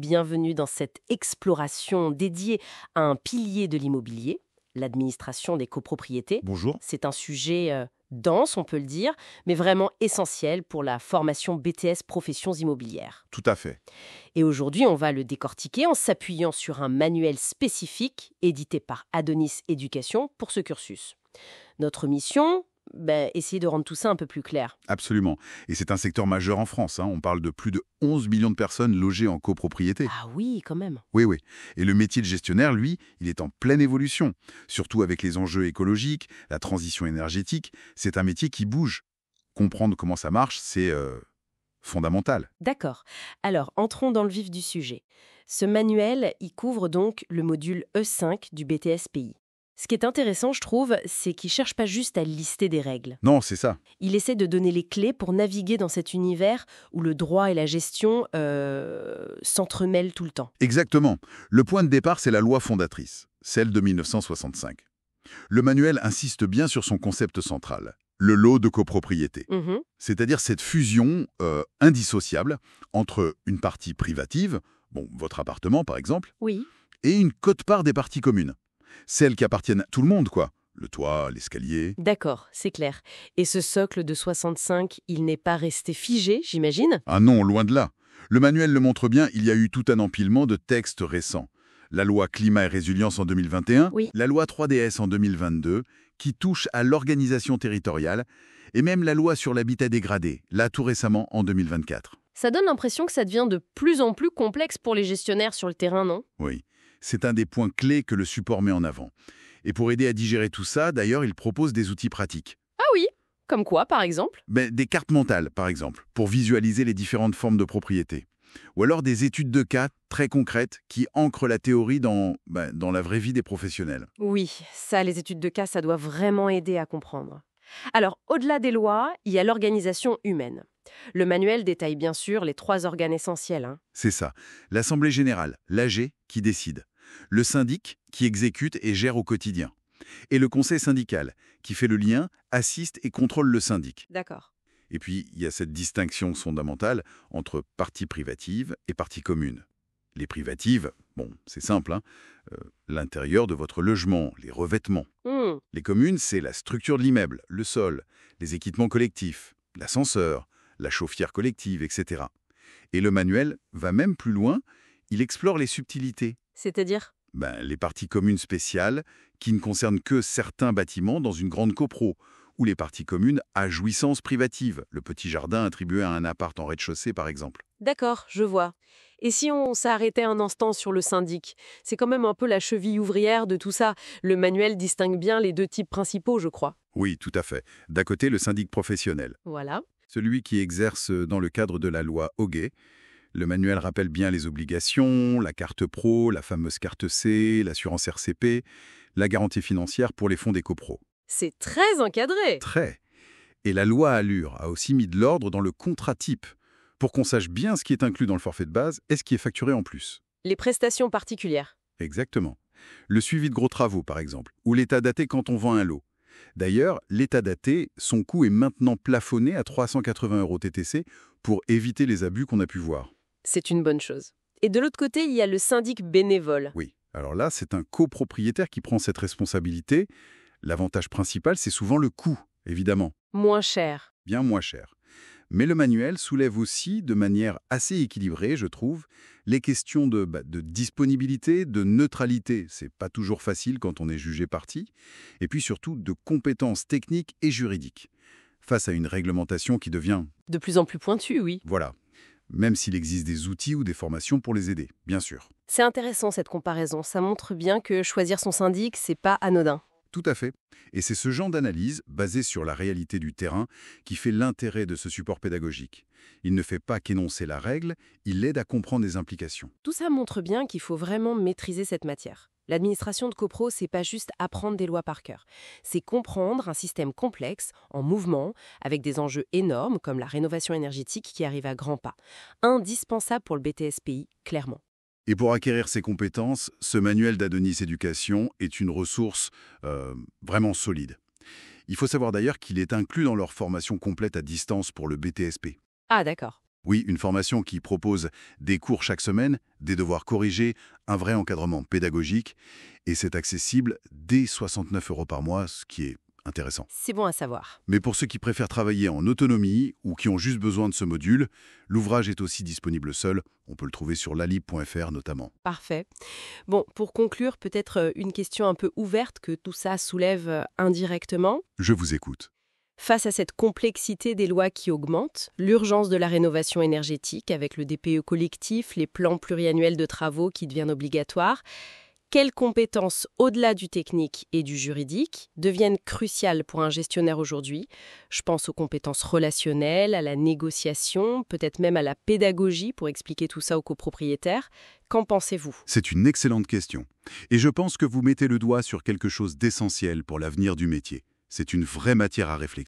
bienvenue dans cette exploration dédiée à un pilier de l'immobilier, l'administration des copropriétés. Bonjour. C'est un sujet dense, on peut le dire, mais vraiment essentiel pour la formation BTS Professions immobilières. Tout à fait. Et aujourd'hui, on va le décortiquer en s'appuyant sur un manuel spécifique édité par Adonis Éducation pour ce cursus. Notre mission, essayer de rendre tout ça un peu plus clair. Absolument. Et c'est un secteur majeur en France. On parle de plus de 11 millions de personnes logées en copropriété. Ah oui, quand même. Oui, oui. Et le métier de gestionnaire, lui, il est en pleine évolution. Surtout avec les enjeux écologiques, la transition énergétique. C'est un métier qui bouge. Comprendre comment ça marche, c'est fondamental. D'accord. Alors, entrons dans le vif du sujet. Ce manuel, il couvre donc le module E5 du BTS PI. Ce qui est intéressant, je trouve, c'est qu'il ne cherche pas juste à lister des règles. Non, c'est ça. Il essaie de donner les clés pour naviguer dans cet univers où le droit et la gestion s'entremêlent tout le temps. Exactement. Le point de départ, c'est la loi fondatrice, celle de 1965. Le manuel insiste bien sur son concept central, le lot de copropriété. Mhm. C'est-à-dire cette fusion indissociable entre une partie privative, votre appartement par exemple, Oui. et une quote-part des parties communes. Celles qui appartiennent à tout le monde, quoi. Le toit, l'escalier. D'accord, c'est clair. Et ce socle de 65, il n'est pas resté figé, j'imagine ? Ah non, loin de là. Le manuel le montre bien, il y a eu tout un empilement de textes récents. La loi Climat et Résilience en 2021, Oui. la loi 3DS en 2022, qui touche à l'organisation territoriale, et même la loi sur l'habitat dégradé, là tout récemment en 2024. Ça donne l'impression que ça devient de plus en plus complexe pour les gestionnaires sur le terrain, non ? Oui, c'est un des points clés que le support met en avant. Et pour aider à digérer tout ça, d'ailleurs, il propose des outils pratiques. Ah oui. Comme quoi, par exemple ? Des cartes mentales, par exemple, pour visualiser les différentes formes de propriété. Ou alors des études de cas très concrètes qui ancrent la théorie dans la vraie vie des professionnels. Oui, ça, les études de cas, ça doit vraiment aider à comprendre. Alors, au-delà des lois, il y a l'organisation humaine. Le manuel détaille bien sûr les 3 organes essentiels. C'est ça. L'Assemblée générale, l'AG, qui décide. Le syndic, qui exécute et gère au quotidien. Et le conseil syndical, qui fait le lien, assiste et contrôle le syndic. D'accord. Et puis, il y a cette distinction fondamentale entre parties privatives et parties communes. Les privatives, c'est simple, l'intérieur de votre logement, les revêtements. Les communes, c'est la structure de l'immeuble, le sol, les équipements collectifs, l'ascenseur, la chauffière collective, etc. Et le manuel va même plus loin, il explore les subtilités. C'est-à-dire ? Les parties communes spéciales qui ne concernent que certains bâtiments dans une grande copro, ou les parties communes à jouissance privative, le petit jardin attribué à un appart en rez-de-chaussée par exemple. D'accord, je vois. Et si on s'arrêtait un instant sur le syndic ? C'est quand même un peu la cheville ouvrière de tout ça. Le manuel distingue bien les 2 types principaux, je crois. Oui, tout à fait. D'un côté, le syndic professionnel, Voilà. celui qui exerce dans le cadre de la loi Hoguet. Le manuel rappelle bien les obligations, la carte pro, la fameuse carte C, l'assurance RCP, la garantie financière pour les fonds des copros. C'est très encadré. Très. Et la loi Allure a aussi mis de l'ordre dans le contrat type, pour qu'on sache bien ce qui est inclus dans le forfait de base et ce qui est facturé en plus. Les prestations particulières. Exactement. Le suivi de gros travaux, par exemple, ou l'état daté quand on vend un lot. D'ailleurs, l'état daté, son coût est maintenant plafonné à 380 € TTC pour éviter les abus qu'on a pu voir. C'est une bonne chose. Et de l'autre côté, il y a le syndic bénévole. Oui, alors là, c'est un copropriétaire qui prend cette responsabilité. L'avantage principal, c'est souvent le coût, évidemment. Moins cher. Bien moins cher. Mais le manuel soulève aussi, de manière assez équilibrée, je trouve, les questions de disponibilité, de neutralité. C'est pas toujours facile quand on est jugé partie. Et puis surtout, de compétences techniques et juridiques. Face à une réglementation qui devient... De plus en plus pointu, oui. Voilà. Même s'il existe des outils ou des formations pour les aider, bien sûr. C'est intéressant cette comparaison. Ça montre bien que choisir son syndic, c'est pas anodin. Tout à fait. Et c'est ce genre d'analyse, basée sur la réalité du terrain, qui fait l'intérêt de ce support pédagogique. Il ne fait pas qu'énoncer la règle, il aide à comprendre les implications. Tout ça montre bien qu'il faut vraiment maîtriser cette matière. L'administration de copro, c'est pas juste apprendre des lois par cœur. C'est comprendre un système complexe, en mouvement, avec des enjeux énormes comme la rénovation énergétique qui arrive à grands pas. Indispensable pour le BTS-PI, clairement. Et pour acquérir ces compétences, ce manuel d'Adonis Éducation est une ressource vraiment solide. Il faut savoir d'ailleurs qu'il est inclus dans leur formation complète à distance pour le BTSP. Ah d'accord. Oui, une formation qui propose des cours chaque semaine, des devoirs corrigés, un vrai encadrement pédagogique, et c'est accessible dès 69 € par mois, ce qui est intéressant. C'est bon à savoir. Mais pour ceux qui préfèrent travailler en autonomie ou qui ont juste besoin de ce module, l'ouvrage est aussi disponible seul. On peut le trouver sur lalib.fr notamment. Parfait. Bon, pour conclure, peut-être une question un peu ouverte que tout ça soulève indirectement. Je vous écoute. Face à cette complexité des lois qui augmentent, l'urgence de la rénovation énergétique avec le DPE collectif, les plans pluriannuels de travaux qui deviennent obligatoires, quelles compétences, au-delà du technique et du juridique, deviennent cruciales pour un gestionnaire aujourd'hui? Je pense aux compétences relationnelles, à la négociation, peut-être même à la pédagogie pour expliquer tout ça aux copropriétaires. Qu'en pensez-vous? C'est une excellente question. Et je pense que vous mettez le doigt sur quelque chose d'essentiel pour l'avenir du métier. C'est une vraie matière à réflexion.